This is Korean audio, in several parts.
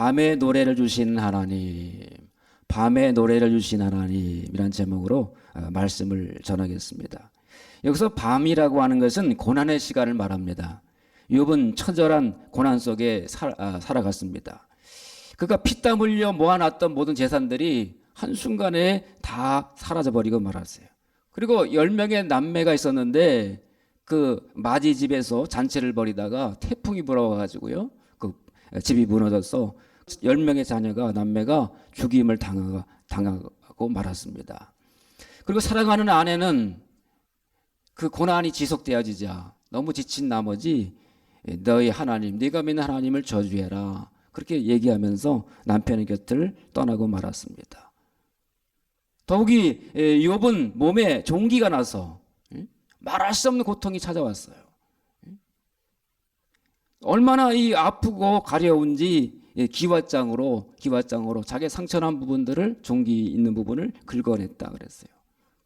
밤에 노래를 주신 하나님, 밤에 노래를 주신 하나님이란 제목으로 말씀을 전하겠습니다. 여기서 밤이라고 하는 것은 고난의 시간을 말합니다. 욥은 처절한 고난 속에 살아갔습니다. 그가 피땀 흘려 모아놨던 모든 재산들이 한순간에 다 사라져버리고 말았어요. 그리고 10명의 남매가 있었는데 그 마지 집에서 잔치를 벌이다가 태풍이 불어와가지고요, 그 집이 무너져서 10명의 자녀가, 남매가 죽임을 당하고 말았습니다. 그리고 사랑하는 아내는 그 고난이 지속되어지자 너무 지친 나머지 너희 하나님, 네가 믿는 하나님을 저주해라, 그렇게 얘기하면서 남편의 곁을 떠나고 말았습니다. 더욱이 욥은 몸에 종기가 나서 말할 수 없는 고통이 찾아왔어요. 얼마나 이 아프고 가려운지 기왓장으로 자기 상처난 부분들을, 종기 있는 부분을 긁어냈다 그랬어요.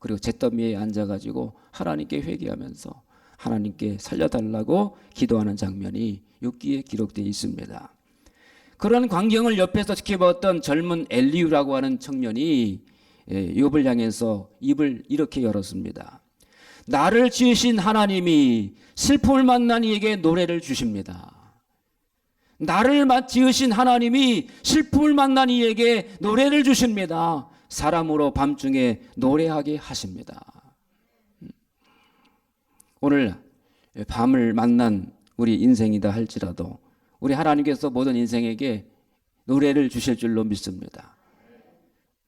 그리고 잿더미에 앉아가지고 하나님께 회개하면서 하나님께 살려달라고 기도하는 장면이 욥기에 기록되어 있습니다. 그런 광경을 옆에서 지켜봤던 젊은 엘리후라고 하는 청년이 욥을 향해서 입을 이렇게 열었습니다. 나를 지으신 하나님이 슬픔을 만난 이에게 노래를 주십니다. 나를 지으신 하나님이 슬픔을 만난 이에게 노래를 주십니다. 사람으로 밤중에 노래하게 하십니다. 오늘 밤을 만난 우리 인생이다 할지라도 우리 하나님께서 모든 인생에게 노래를 주실 줄로 믿습니다.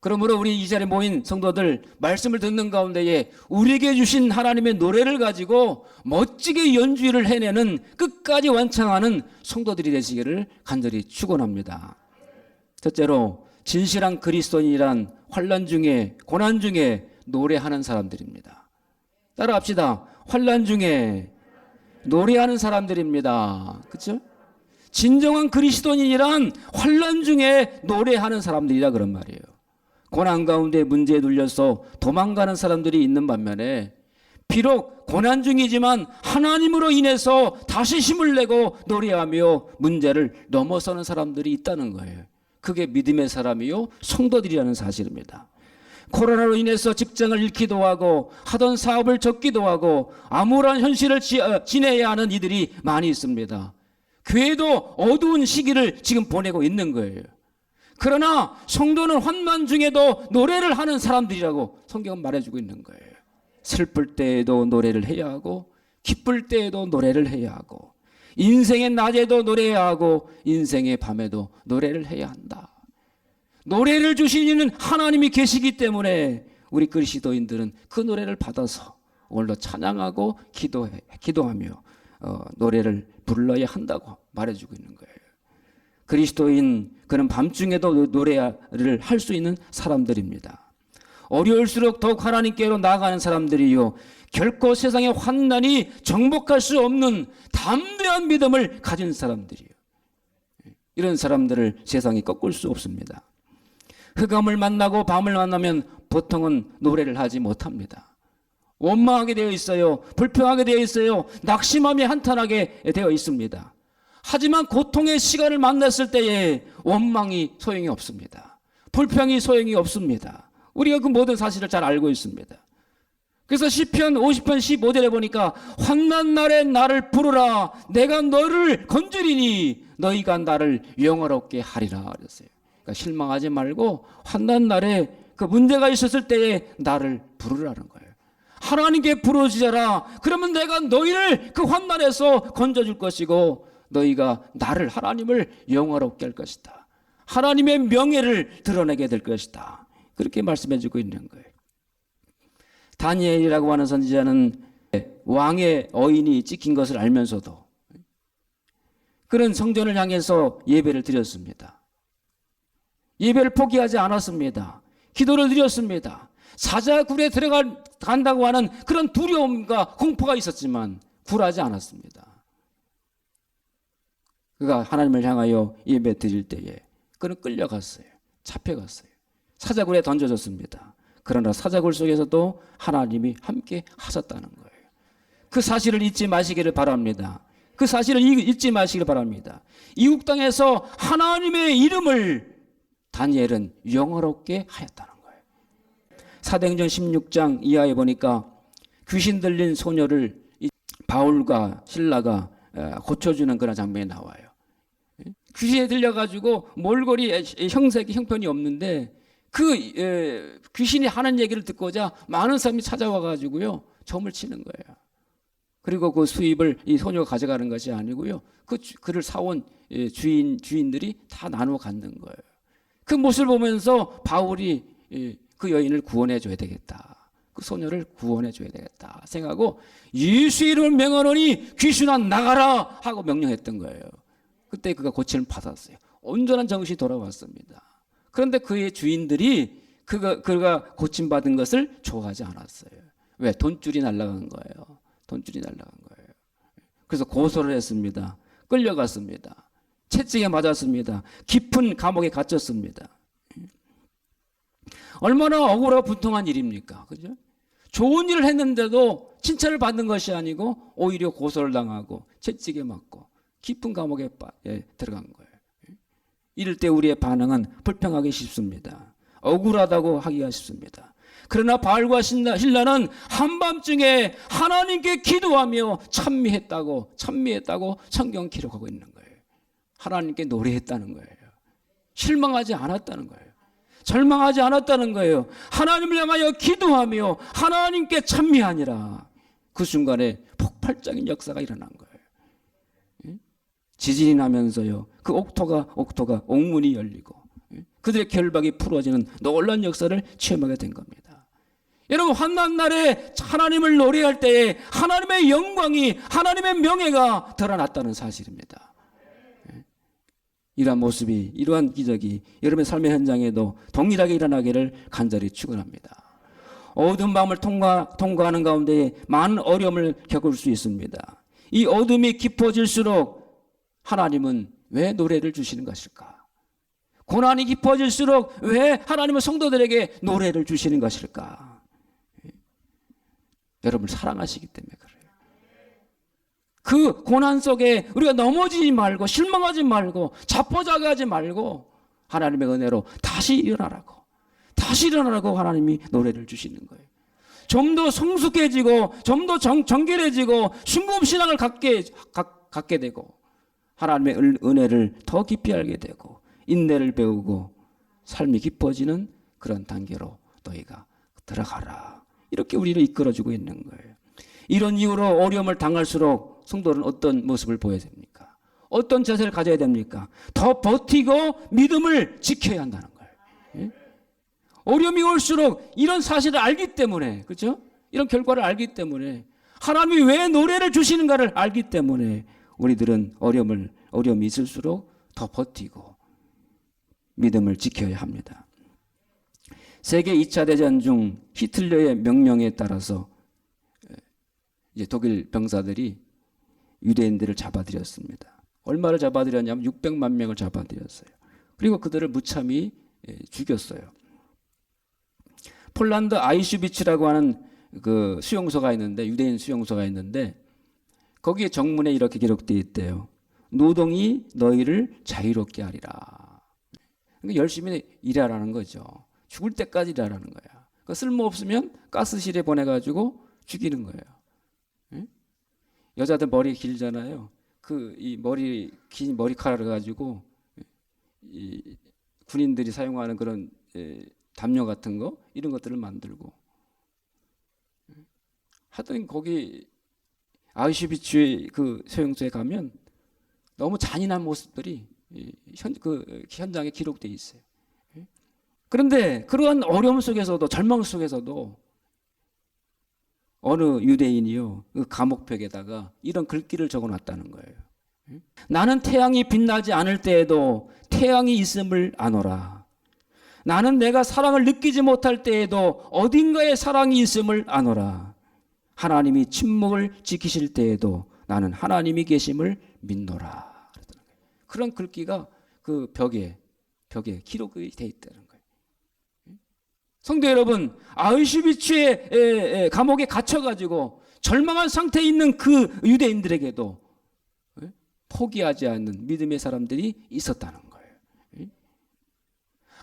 그러므로 우리 이 자리에 모인 성도들, 말씀을 듣는 가운데에 우리에게 주신 하나님의 노래를 가지고 멋지게 연주를 해내는, 끝까지 완창하는 성도들이 되시기를 간절히 축원합니다. 첫째로, 진실한 그리스도인이란 환난 중에, 고난 중에 노래하는 사람들입니다. 따라합시다. 환난 중에 노래하는 사람들입니다. 그렇죠? 진정한 그리스도인이란 환난 중에 노래하는 사람들이라 그런 말이에요. 고난 가운데 문제에 눌려서 도망가는 사람들이 있는 반면에 비록 고난 중이지만 하나님으로 인해서 다시 힘을 내고 노래하며 문제를 넘어서는 사람들이 있다는 거예요. 그게 믿음의 사람이요 성도들이라는 사실입니다. 코로나로 인해서 직장을 잃기도 하고 하던 사업을 접기도 하고 암울한 현실을 지내야 하는 이들이 많이 있습니다. 교회도 어두운 시기를 지금 보내고 있는 거예요. 그러나 성도는 환난 중에도 노래를 하는 사람들이라고 성경은 말해주고 있는 거예요. 슬플 때에도 노래를 해야 하고 기쁠 때에도 노래를 해야 하고 인생의 낮에도 노래해야 하고 인생의 밤에도 노래를 해야 한다. 노래를 주시는 하나님이 계시기 때문에 우리 그리스도인들은 그 노래를 받아서 오늘도 찬양하고 기도하며 노래를 불러야 한다고 말해주고 있는 거예요. 그리스도인, 그는 밤중에도 노래를 할 수 있는 사람들입니다. 어려울수록 더욱 하나님께로 나아가는 사람들이요, 결코 세상의 환난이 정복할 수 없는 담대한 믿음을 가진 사람들이요, 이런 사람들을 세상이 꺾을 수 없습니다. 흑암을 만나고 밤을 만나면 보통은 노래를 하지 못합니다. 원망하게 되어 있어요. 불평하게 되어 있어요. 낙심함에 한탄하게 되어 있습니다. 하지만 고통의 시간을 만났을 때에 원망이 소용이 없습니다. 불평이 소용이 없습니다. 우리가 그 모든 사실을 잘 알고 있습니다. 그래서 시편 50편 15절에 보니까 환난 날에 나를 부르라, 내가 너를 건지리니 너희가 나를 영화롭게 하리라 그랬어요. 그러니까 실망하지 말고 환난 날에 그 문제가 있었을 때에 나를 부르라는 거예요. 하나님께 부르짖어라. 그러면 내가 너희를 그 환난에서 건져줄 것이고 너희가 나를, 하나님을 영화롭게 할 것이다. 하나님의 명예를 드러내게 될 것이다. 그렇게 말씀해 주고 있는 거예요. 다니엘이라고 하는 선지자는 왕의 어인이 찍힌 것을 알면서도 그런 성전을 향해서 예배를 드렸습니다. 예배를 포기하지 않았습니다. 기도를 드렸습니다. 사자굴에 들어간다고 하는 그런 두려움과 공포가 있었지만 굴하지 않았습니다. 그가 하나님을 향하여 예배 드릴 때에 그는 끌려갔어요. 잡혀갔어요. 사자굴에 던져졌습니다. 그러나 사자굴 속에서도 하나님이 함께 하셨다는 거예요. 그 사실을 잊지 마시기를 바랍니다. 그 사실을 잊지 마시길 바랍니다. 이국 땅에서 하나님의 이름을 다니엘은 영화롭게 하였다는 거예요. 사도행전 16장 이하에 보니까 귀신 들린 소녀를 바울과 신라가 고쳐주는 그런 장면이 나와요. 귀신에 들려가지고 몰골이 형편이 없는데 그 귀신이 하는 얘기를 듣고자 많은 사람이 찾아와가지고요 점을 치는 거예요. 그리고 그 수입을 이 소녀가 가져가는 것이 아니고요 그를 사온 주인들이 다 나누어 갖는 거예요. 그 모습을 보면서 바울이 그 여인을 구원해 줘야 되겠다. 그 소녀를 구원해 줘야 되겠다 생각하고 예수 이름을 명하노니 귀신아 나가라 하고 명령했던 거예요. 그때 그가 고침을 받았어요. 온전한 정신이 돌아왔습니다. 그런데 그의 주인들이 그가 고침받은 것을 좋아하지 않았어요. 왜? 돈줄이 날아간 거예요. 돈줄이 날아간 거예요. 그래서 고소를 했습니다. 끌려갔습니다. 채찍에 맞았습니다. 깊은 감옥에 갇혔습니다. 얼마나 억울하고 분통한 일입니까? 그죠? 좋은 일을 했는데도 칭찬을 받는 것이 아니고 오히려 고소를 당하고 채찍에 맞고 깊은 감옥에 들어간 거예요. 이럴 때 우리의 반응은 불평하기 쉽습니다. 억울하다고 하기가 쉽습니다. 그러나 바울과 신라는 한밤중에 하나님께 기도하며 찬미했다고 성경 기록하고 있는 거예요. 하나님께 노래했다는 거예요. 실망하지 않았다는 거예요. 절망하지 않았다는 거예요. 하나님을 향하여 기도하며 하나님께 찬미하니라. 그 순간에 폭발적인 역사가 일어난 거예요. 지진이 나면서요. 그 옥토가 옥문이 열리고 그들의 결박이 풀어지는 놀라운 역사를 체험하게 된 겁니다. 여러분 환난 날에 하나님을 노래할 때에 하나님의 영광이 하나님의 명예가 드러났다는 사실입니다. 이러한 모습이 이러한 기적이 여러분의 삶의 현장에도 동일하게 일어나기를 간절히 축원합니다. 어두운 밤을 통과하는 가운데 많은 어려움을 겪을 수 있습니다. 이 어둠이 깊어질수록 하나님은 왜 노래를 주시는 것일까? 고난이 깊어질수록 왜 하나님은 성도들에게 노래를 주시는 것일까? 여러분을 사랑하시기 때문에 그래요. 그 고난 속에 우리가 넘어지지 말고 실망하지 말고 자포자기하지 말고 하나님의 은혜로 다시 일어나라고 하나님이 노래를 주시는 거예요. 좀 더 성숙해지고 좀 더 정결해지고 순금 신앙을 갖게 되고 하나님의 은혜를 더 깊이 알게 되고 인내를 배우고 삶이 깊어지는 그런 단계로 너희가 들어가라. 이렇게 우리를 이끌어주고 있는 거예요. 이런 이유로 어려움을 당할수록 성도는 어떤 모습을 보여야 됩니까? 어떤 자세를 가져야 됩니까? 더 버티고 믿음을 지켜야 한다는 거예요. 예? 어려움이 올수록 이런 사실을 알기 때문에, 그렇죠? 이런 결과를 알기 때문에 하나님이 왜 노래를 주시는가를 알기 때문에 우리들은 어려움이 있을수록 더 버티고 믿음을 지켜야 합니다. 세계 2차 대전 중 히틀러의 명령에 따라서 이제 독일 병사들이 유대인들을 잡아들였습니다. 얼마를 잡아들였냐면 600만 명을 잡아들였어요. 그리고 그들을 무참히 죽였어요. 폴란드 아이슈비츠라고 하는 그 수용소가 있는데 유대인 수용소가 있는데 거기에 정문에 이렇게 기록되어 있대요. 노동이 너희를 자유롭게 하리라. 그러니까 열심히 일하라는 거죠. 죽을 때까지 일하라는 거야. 그 쓸모없으면 가스실에 보내가지고 죽이는 거예요. 여자들 머리 길잖아요. 긴 머리카락을 가지고 이 군인들이 사용하는 그런 담요 같은 거 이런 것들을 만들고 하여튼 거기 아우슈비츠 그 소용소에 가면 너무 잔인한 모습들이 현장에 기록되어 있어요. 그런데 그러한 어려움 속에서도 절망 속에서도 어느 유대인이요 그 감옥벽에다가 이런 글귀를 적어놨다는 거예요. 나는 태양이 빛나지 않을 때에도 태양이 있음을 아노라. 나는 내가 사랑을 느끼지 못할 때에도 어딘가에 사랑이 있음을 아노라. 하나님이 침묵을 지키실 때에도 나는 하나님이 계심을 믿노라. 그런 글귀가 그 벽에 기록이 되어 있다는 거예요. 성도 여러분, 아우슈비츠의 감옥에 갇혀가지고 절망한 상태에 있는 그 유대인들에게도 포기하지 않는 믿음의 사람들이 있었다는 거예요.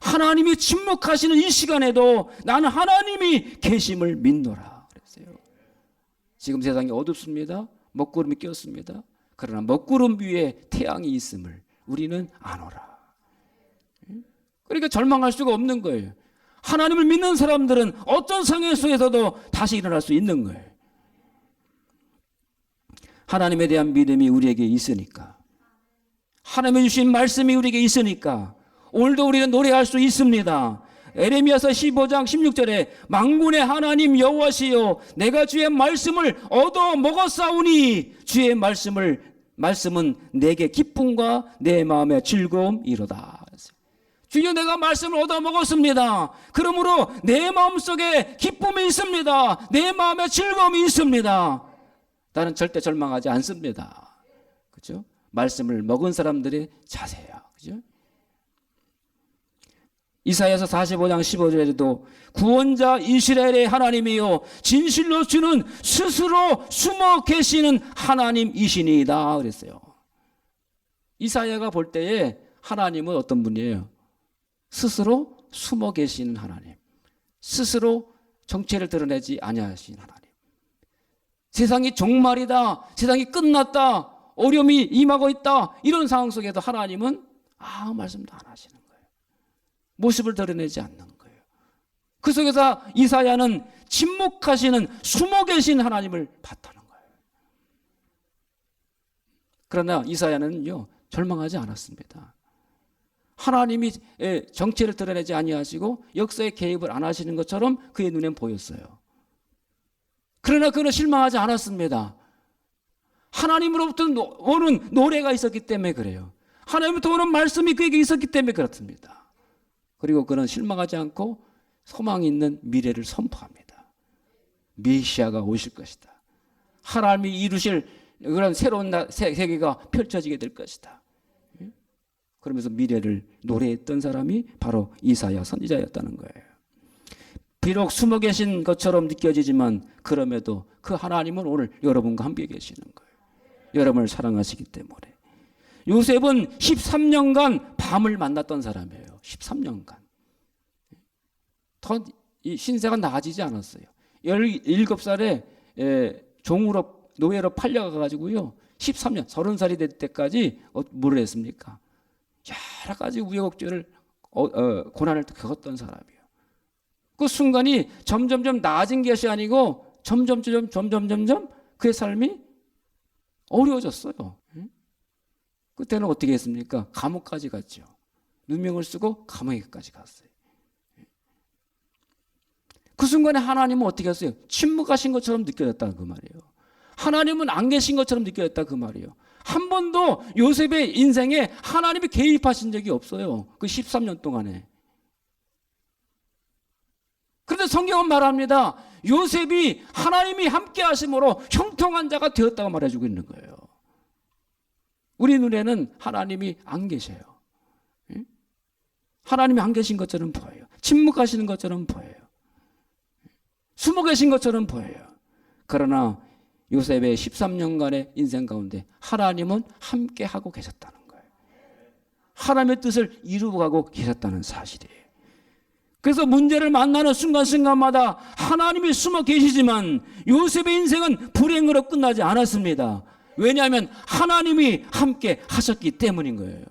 하나님이 침묵하시는 이 시간에도 나는 하나님이 계심을 믿노라 그랬어요. 지금 세상이 어둡습니다. 먹구름이 꼈습니다. 그러나 먹구름 위에 태양이 있음을 우리는 아노라. 그러니까 절망할 수가 없는 거예요. 하나님을 믿는 사람들은 어떤 상황 속에서도 다시 일어날 수 있는 거예요. 하나님에 대한 믿음이 우리에게 있으니까, 하나님이 주신 말씀이 우리에게 있으니까 오늘도 우리는 노래할 수 있습니다. 에레미야서 15장 16절에 만군의 하나님 여호와시여 내가 주의 말씀을 얻어 먹었사오니 주의 말씀은 내게 기쁨과 내 마음의 즐거움이로다. 주여 내가 말씀을 얻어 먹었습니다. 그러므로 내 마음속에 기쁨이 있습니다. 내 마음에 즐거움이 있습니다. 나는 절대 절망하지 않습니다. 그렇죠? 말씀을 먹은 사람들의 자세예요. 그렇죠? 이사야서 45장 15절에도 구원자 이스라엘의 하나님이요 진실로 주는 스스로 숨어 계시는 하나님이시니이다 그랬어요. 이사야가 볼 때에 하나님은 어떤 분이에요? 스스로 숨어 계시는 하나님, 스스로 정체를 드러내지 아니하신 하나님. 세상이 종말이다, 세상이 끝났다, 어려움이 임하고 있다, 이런 상황 속에도 하나님은 아무 말씀도 안 하시는 거예요. 모습을 드러내지 않는 거예요. 그 속에서 이사야는 침묵하시는 숨어 계신 하나님을 봤다는 거예요. 그러나 이사야는요 절망하지 않았습니다. 하나님이 정체를 드러내지 아니하시고 역사에 개입을 안 하시는 것처럼 그의 눈엔 보였어요. 그러나 그는 실망하지 않았습니다. 하나님으로부터 오는 노래가 있었기 때문에 그래요. 하나님부터 오는 말씀이 그에게 있었기 때문에 그렇습니다. 그리고 그는 실망하지 않고 소망이 있는 미래를 선포합니다. 메시아가 오실 것이다. 하나님이 이루실 그런 새로운 세계가 펼쳐지게 될 것이다. 그러면서 미래를 노래했던 사람이 바로 이사야 선지자였다는 거예요. 비록 숨어 계신 것처럼 느껴지지만 그럼에도 그 하나님은 오늘 여러분과 함께 계시는 거예요. 여러분을 사랑하시기 때문에. 요셉은 13년간 밤을 만났던 사람이에요. 13년간. 더 이 신세가 나아지지 않았어요. 17살에 종으로 노예로 팔려가가지고요. 13년, 30살이 될 때까지 뭘 했습니까? 여러 가지 우여곡절을 고난을 겪었던 사람이에요. 그 순간이 점점점 나아진 것이 아니고 점점 그의 삶이 어려워졌어요. 그때는 어떻게 했습니까? 감옥까지 갔죠. 누명을 쓰고 감옥에까지 갔어요. 그 순간에 하나님은 어떻게 했어요? 침묵하신 것처럼 느껴졌다 그 말이에요. 하나님은 안 계신 것처럼 느껴졌다 그 말이에요. 한 번도 요셉의 인생에 하나님이 개입하신 적이 없어요. 그 13년 동안에. 그런데 성경은 말합니다. 요셉이 하나님이 함께 하심으로 형통한 자가 되었다고 말해주고 있는 거예요. 우리 눈에는 하나님이 안 계셔요. 하나님이 안 계신 것처럼 보여요. 침묵하시는 것처럼 보여요. 숨어 계신 것처럼 보여요. 그러나 요셉의 13년간의 인생 가운데 하나님은 함께 하고 계셨다는 거예요. 하나님의 뜻을 이루어가고 계셨다는 사실이에요. 그래서 문제를 만나는 순간순간마다 하나님이 숨어 계시지만 요셉의 인생은 불행으로 끝나지 않았습니다. 왜냐하면 하나님이 함께 하셨기 때문인 거예요.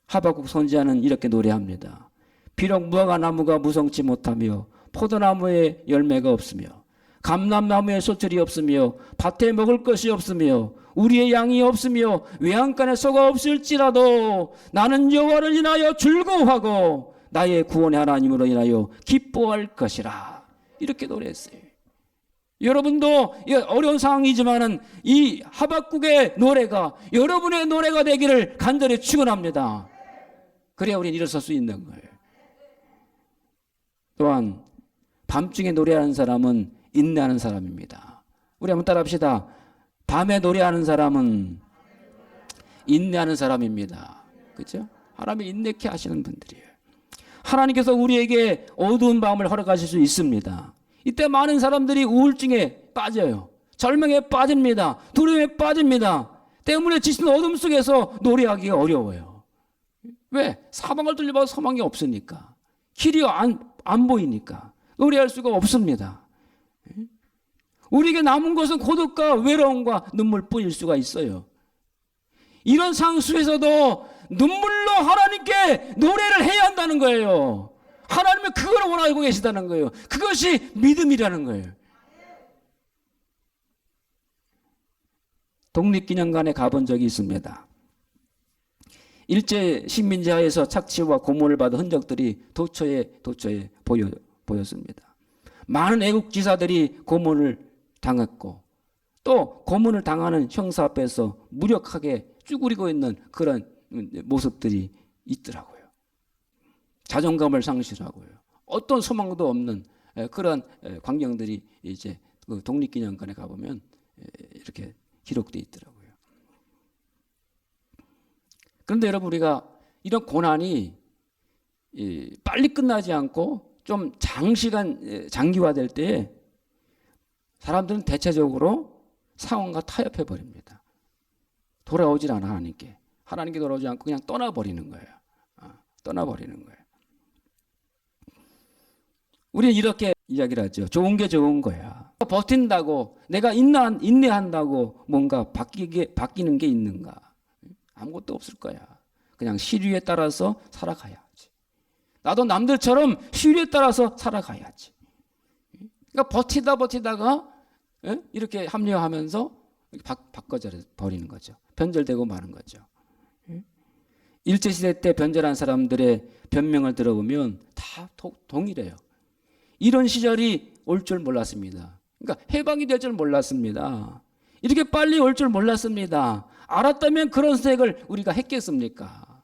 하박국 선지자는 이렇게 노래합니다. 비록 무화과나무가 무성치 못하며 포도나무에 열매가 없으며 감람나무에 소철이 없으며 밭에 먹을 것이 없으며 우리의 양이 없으며 외양간에 소가 없을지라도 나는 여호와를 인하여 즐거워하고 나의 구원의 하나님으로 인하여 기뻐할 것이라. 이렇게 노래했어요. 여러분도 어려운 상황이지만은 이 하박국의 노래가 여러분의 노래가 되기를 간절히 축원합니다. 그래야 우리는 일어설 수 있는 거예요. 또한 밤중에 노래하는 사람은 인내하는 사람입니다. 우리 한번 따라합시다. 밤에 노래하는 사람은 인내하는 사람입니다. 그렇죠? 하나님이 인내케 하시는 분들이에요. 하나님께서 우리에게 어두운 밤을 허락하실 수 있습니다. 이때 많은 사람들이 우울증에 빠져요. 절망에 빠집니다. 두려움에 빠집니다. 때문에 지친 어둠 속에서 노래하기가 어려워요. 왜? 사방을 돌려봐도 소망이 없으니까. 길이 안 보이니까 노래할 수가 없습니다. 우리에게 남은 것은 고독과 외로움과 눈물뿐일 수가 있어요. 이런 상황 속에서도 눈물로 하나님께 노래를 해야 한다는 거예요. 하나님은 그걸 원하고 계시다는 거예요. 그것이 믿음이라는 거예요. 독립기념관에 가본 적이 있습니다. 일제 식민지 하에서 착취와 고문을 받은 흔적들이 도처에 보였습니다. 많은 애국지사들이 고문을 당했고 또 고문을 당하는 형사 앞에서 무력하게 쭈그리고 있는 그런 모습들이 있더라고요. 자존감을 상실하고요. 어떤 소망도 없는 그런 광경들이 이제 그 독립기념관에 가보면 이렇게 기록되어 있더라고요. 그런데 여러분, 우리가 이런 고난이 빨리 끝나지 않고 좀 장시간 장기화될 때 사람들은 대체적으로 상황과 타협해 버립니다. 돌아오질 않아 하나님께. 하나님께 돌아오지 않고 그냥 떠나버리는 거예요. 떠나버리는 거예요. 우리는 이렇게 이야기를 하죠. 좋은 게 좋은 거야. 버틴다고, 내가 인내한다고 뭔가 바뀌는 게 있는가? 아무것도 없을 거야. 그냥 시류에 따라서 살아가야지. 나도 남들처럼 시류에 따라서 살아가야지. 그러니까 버티다가 이렇게 합리화하면서 바꿔져 버리는 거죠. 변절되고 마는 거죠. 일제시대 때 변절한 사람들의 변명을 들어보면 다 동일해요. 이런 시절이 올 줄 몰랐습니다. 그러니까 해방이 될 줄 몰랐습니다. 이렇게 빨리 올 줄 몰랐습니다. 알았다면 그런 선택을 우리가 했겠습니까?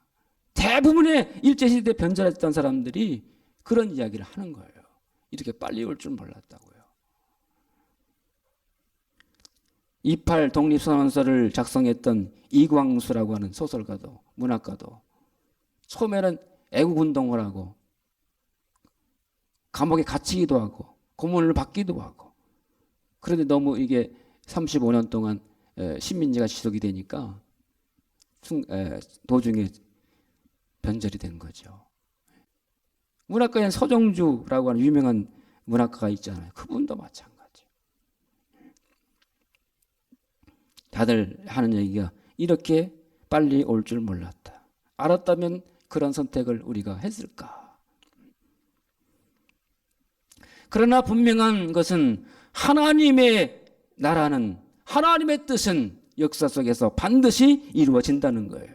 대부분의 일제시대 변절했던 사람들이 그런 이야기를 하는 거예요. 이렇게 빨리 올 줄 몰랐다고요. 28 독립선언서를 작성했던 이광수라고 하는 소설가도 문학가도 처음에는 애국운동을 하고 감옥에 갇히기도 하고 고문을 받기도 하고, 그런데 너무 이게 35년 동안 식민지가 지속이 되니까 도중에 변절이 된 거죠. 문학가엔 서정주라고 하는 유명한 문학가가 있잖아요. 그분도 마찬가지. 다들 하는 얘기가 이렇게 빨리 올 줄 몰랐다. 알았다면 그런 선택을 우리가 했을까? 그러나 분명한 것은 하나님의 나라는, 하나님의 뜻은 역사 속에서 반드시 이루어진다는 거예요.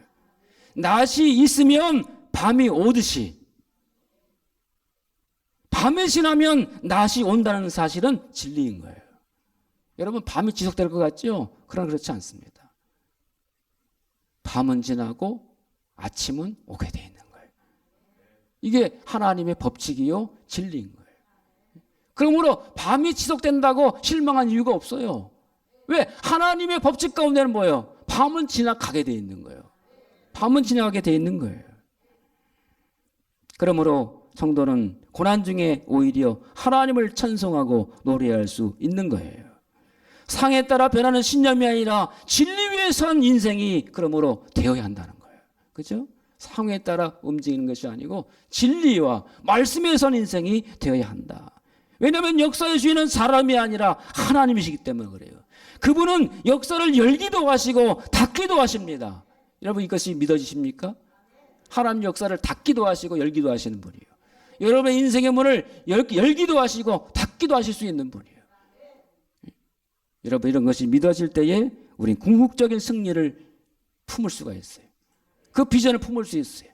낮이 있으면 밤이 오듯이, 밤이 지나면 낮이 온다는 사실은 진리인 거예요. 여러분, 밤이 지속될 것 같죠? 그러나 그렇지 않습니다. 밤은 지나고 아침은 오게 돼 있는 거예요. 이게 하나님의 법칙이요, 진리인 거예요. 그러므로 밤이 지속된다고 실망한 이유가 없어요. 왜? 하나님의 법칙 가운데는 뭐예요? 밤은 지나가게 돼 있는 거예요. 밤은 지나가게 돼 있는 거예요. 그러므로 성도는 고난 중에 오히려 하나님을 찬송하고 노래할 수 있는 거예요. 상에 따라 변하는 신념이 아니라 진리 위에 선 인생이 그러므로 되어야 한다는 거예요. 그렇죠? 상에 따라 움직이는 것이 아니고 진리와 말씀에 선 인생이 되어야 한다. 왜냐하면 역사의 주인은 사람이 아니라 하나님이시기 때문에 그래요. 그분은 역사를 열기도 하시고 닫기도 하십니다. 여러분, 이것이 믿어지십니까? 하나님 역사를 닫기도 하시고 열기도 하시는 분이에요. 여러분의 인생의 문을 열기도 하시고 닫기도 하실 수 있는 분이에요. 여러분, 이런 것이 믿어질 때에 우리는 궁극적인 승리를 품을 수가 있어요. 그 비전을 품을 수 있어요.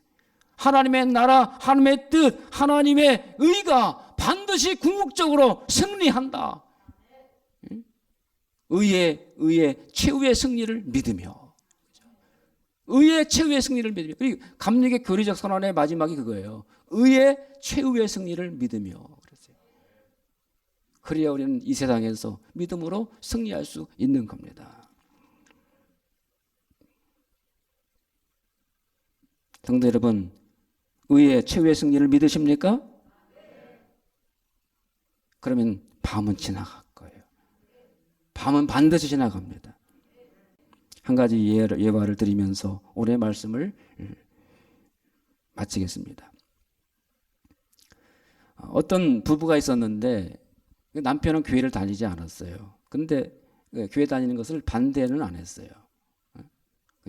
하나님의 나라, 하나님의 뜻, 하나님의 의가 반드시 궁극적으로 승리한다. 의의 최후의 승리를 믿으며, 의의 최후의 승리를 믿으며. 그리고 감리교 교리적 선언의 마지막이 그거예요. 의의 최후의 승리를 믿으며. 그랬어요. 그래야 우리는 이 세상에서 믿음으로 승리할 수 있는 겁니다. 성도 여러분, 의의 최후의 승리를 믿으십니까? 그러면 밤은 지나갈 거예요. 밤은 반드시 지나갑니다. 한 가지 예화를 드리면서 오늘 말씀을 마치겠습니다. 어떤 부부가 있었는데 남편은 교회를 다니지 않았어요. 근데 교회 다니는 것을 반대는 안 했어요.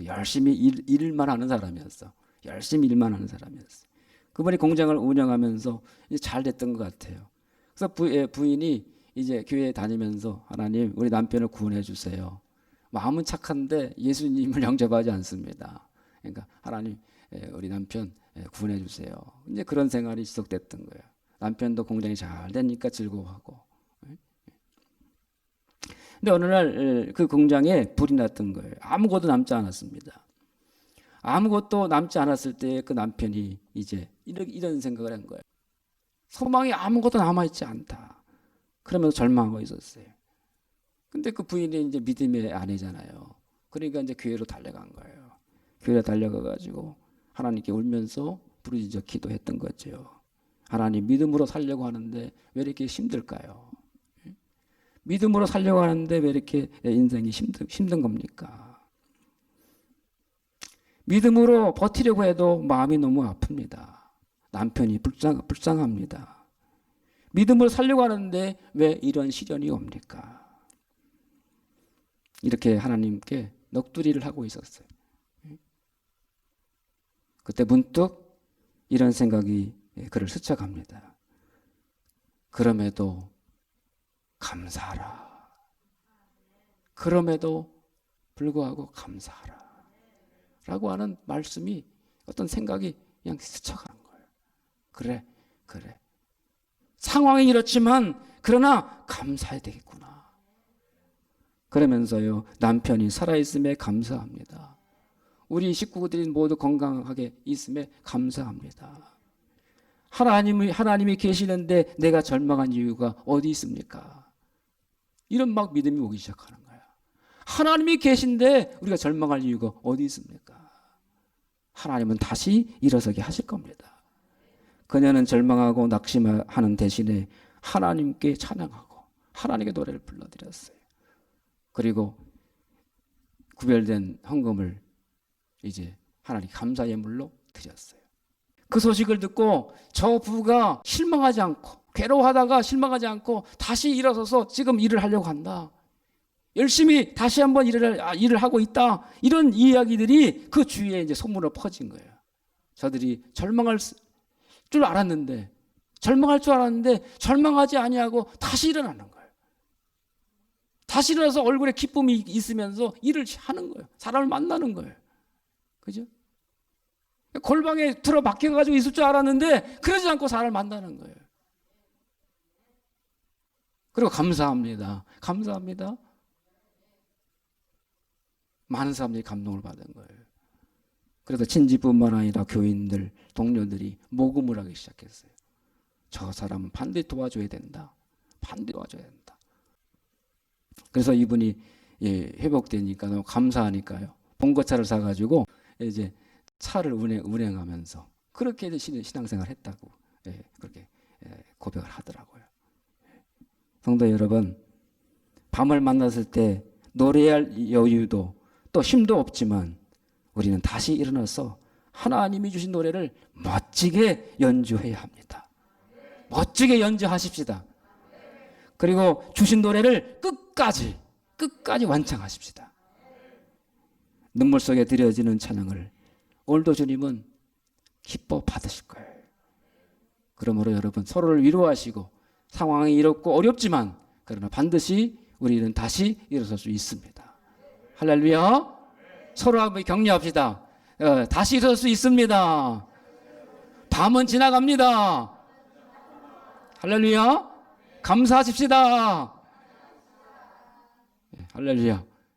열심히 일만 하는 사람이었어. 열심히 일만 하는 사람이었어. 그분이 공장을 운영하면서 이제 잘 됐던 것 같아요. 그래서 부인이 이제 교회에 다니면서 하나님 우리 남편을 구원해 주세요. 마음은 착한데 예수님을 영접하지 않습니다. 그러니까 하나님 우리 남편 구원해 주세요. 이제 그런 생활이 지속됐던 거예요. 남편도 공장이 잘 되니까 즐거워하고. 근데 어느 날 그 공장에 불이 났던 거예요. 아무것도 남지 않았습니다. 아무것도 남지 않았을 때 그 남편이 이제 이런 생각을 한 거예요. 소망이 아무것도 남아있지 않다. 그러면서 절망하고 있었어요. 근데 그 부인이 이제 믿음의 아내잖아요. 그러니까 이제 교회로 달려간 거예요. 교회로 달려가가지고 하나님께 울면서 부르짖어 기도했던 거죠. 하나님 믿음으로 살려고 하는데 왜 이렇게 힘들까요? 믿음으로 살려고 하는데 왜 이렇게 인생이 힘든 겁니까? 믿음으로 버티려고 해도 마음이 너무 아픕니다. 남편이 불쌍합니다. 믿음으로 살려고 하는데 왜 이런 시련이 옵니까? 이렇게 하나님께 넋두리를 하고 있었어요. 그때 문득 이런 생각이 그를 스쳐갑니다. 그럼에도 감사하라. 그럼에도 불구하고 감사하라. 라고 하는 말씀이 어떤 생각이 그냥 스쳐가는 거예요. 그래. 상황이 이렇지만 그러나 감사해야 되겠구나. 그러면서요 남편이 살아있음에 감사합니다. 우리 식구들이 모두 건강하게 있음에 감사합니다. 하나님이 계시는데 내가 절망한 이유가 어디 있습니까? 이런 막 믿음이 오기 시작하는 거야. 하나님이 계신데 우리가 절망할 이유가 어디 있습니까? 하나님은 다시 일어서게 하실 겁니다. 그녀는 절망하고 낙심하는 대신에 하나님께 찬양하고 하나님께 노래를 불러드렸어요. 그리고 구별된 헌금을 이제 하나님 감사 예물로 드렸어요. 그 소식을 듣고 저 부부가 실망하지 않고 괴로워하다가 실망하지 않고 다시 일어서서 지금 일을 하려고 한다. 열심히 다시 한번 일을 하고 있다. 이런 이야기들이 그 주위에 이제 소문으로 퍼진 거예요. 저들이 절망할 줄 알았는데 절망하지 아니하고 다시 일어나는 거예요. 다시 일어나서 얼굴에 기쁨이 있으면서 일을 하는 거예요. 사람을 만나는 거예요. 그죠? 골방에 들어박혀가지고 있을 줄 알았는데 그러지 않고 사람을 만나는 거예요. 그리고 감사합니다. 많은 사람들이 감동을 받은 거예요. 그래서 친지뿐만 아니라 교인들, 동료들이 모금을 하기 시작했어요. 저 사람은 반드시 도와줘야 된다. 그래서 이분이 회복되니까 너무 감사하니까요. 봉고차를 사가지고 이제 차를 운행하면서 그렇게 신앙생활을 했다고 그렇게 고백을 하더라고요. 성도 여러분, 밤을 만났을 때 노래할 여유도 또 힘도 없지만 우리는 다시 일어나서 하나님이 주신 노래를 멋지게 연주해야 합니다. 멋지게 연주하십시다. 그리고 주신 노래를 끝까지 완창하십시다. 눈물 속에 드려지는 찬양을 오늘도 주님은 기뻐 받으실 거예요. 그러므로 여러분 서로를 위로하시고 상황이 이렇고 어렵지만 그러나 반드시 우리는 다시 일어설 수 있습니다. 할렐루야. 서로 한번 격려합시다. 다시 일어설 수 있습니다. 밤은 지나갑니다. 할렐루야. 감사하십시다. 할렐루야.